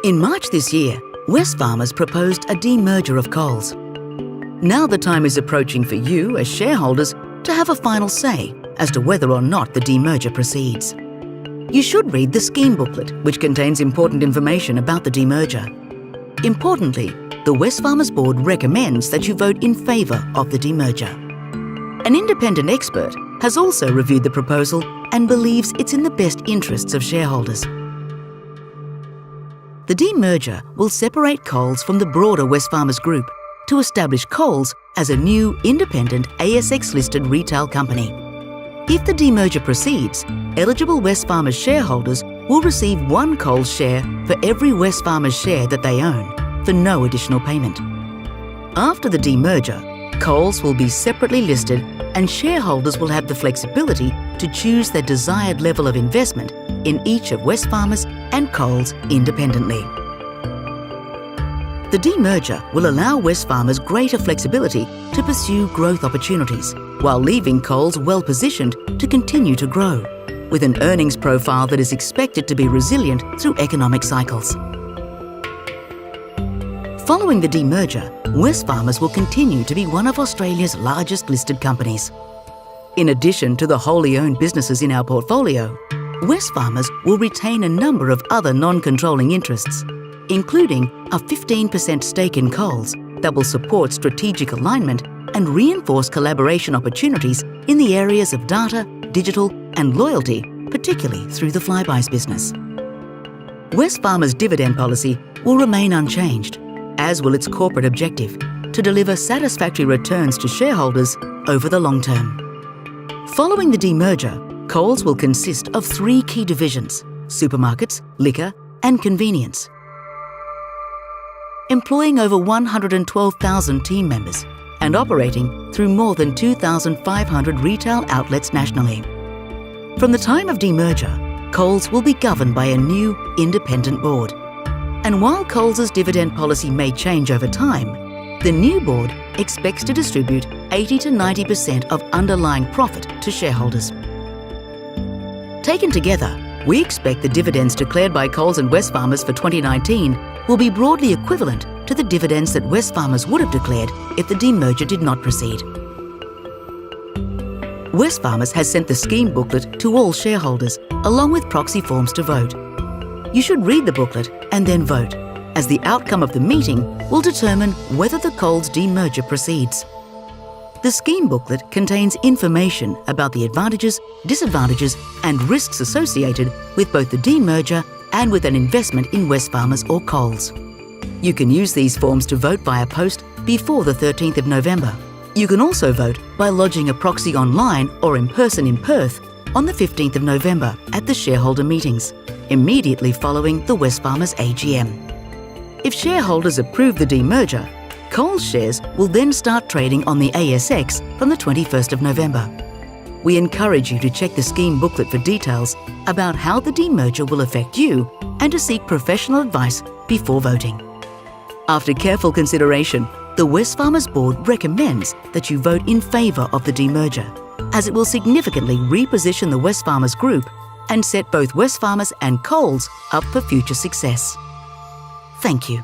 In March this year, Wesfarmers proposed a demerger of Coles. Now the time is approaching for you, as shareholders, to have a final say as to whether or not the demerger proceeds. You should read the scheme booklet, which contains important information about the demerger. Importantly, the Wesfarmers board recommends that you vote in favour of the demerger. An independent expert has also reviewed the proposal and believes it's in the best interests of shareholders. The demerger will separate Coles from the broader Wesfarmers Group to establish Coles as a new independent ASX-listed retail company. If the demerger proceeds, eligible Wesfarmers shareholders will receive one Coles share for every Wesfarmers share that they own, for no additional payment. After the demerger, Coles will be separately listed and shareholders will have the flexibility to choose their desired level of investment in each of Wesfarmers and Coles independently. The demerger will allow Wesfarmers greater flexibility to pursue growth opportunities, while leaving Coles well positioned to continue to grow, with an earnings profile that is expected to be resilient through economic cycles. Following the demerger, Wesfarmers will continue to be one of Australia's largest listed companies. In addition to the wholly owned businesses in our portfolio, Wesfarmers will retain a number of other non-controlling interests, including a 15% stake in Coles that will support strategic alignment and reinforce collaboration opportunities in the areas of data, digital and loyalty, particularly through the Flybuys business. Wesfarmers' dividend policy will remain unchanged, as will its corporate objective, to deliver satisfactory returns to shareholders over the long term. Following the demerger, Coles will consist of three key divisions: supermarkets, liquor and convenience. Employing over 112,000 team members and operating through more than 2,500 retail outlets nationally. From the time of demerger, Coles will be governed by a new independent board. And while Coles' dividend policy may change over time, the new board expects to distribute 80 to 90% of underlying profit to shareholders. Taken together, we expect the dividends declared by Coles and Wesfarmers for 2019 will be broadly equivalent to the dividends that Wesfarmers would have declared if the demerger did not proceed. Wesfarmers has sent the scheme booklet to all shareholders, along with proxy forms to vote. You should read the booklet and then vote, as the outcome of the meeting will determine whether the Coles demerger proceeds. The scheme booklet contains information about the advantages, disadvantages and risks associated with both the demerger and with an investment in Wesfarmers or Coles. You can use these forms to vote via post before the 13th of November. You can also vote by lodging a proxy online or in person in Perth on the 15th of November at the shareholder meetings, immediately following the Wesfarmers AGM. If shareholders approve the demerger, Coles shares will then start trading on the ASX from the 21st of November. We encourage you to check the scheme booklet for details about how the demerger will affect you and to seek professional advice before voting. After careful consideration, the Wesfarmers board recommends that you vote in favour of the demerger, as it will significantly reposition the Wesfarmers Group and set both Wesfarmers and Coles up for future success. Thank you.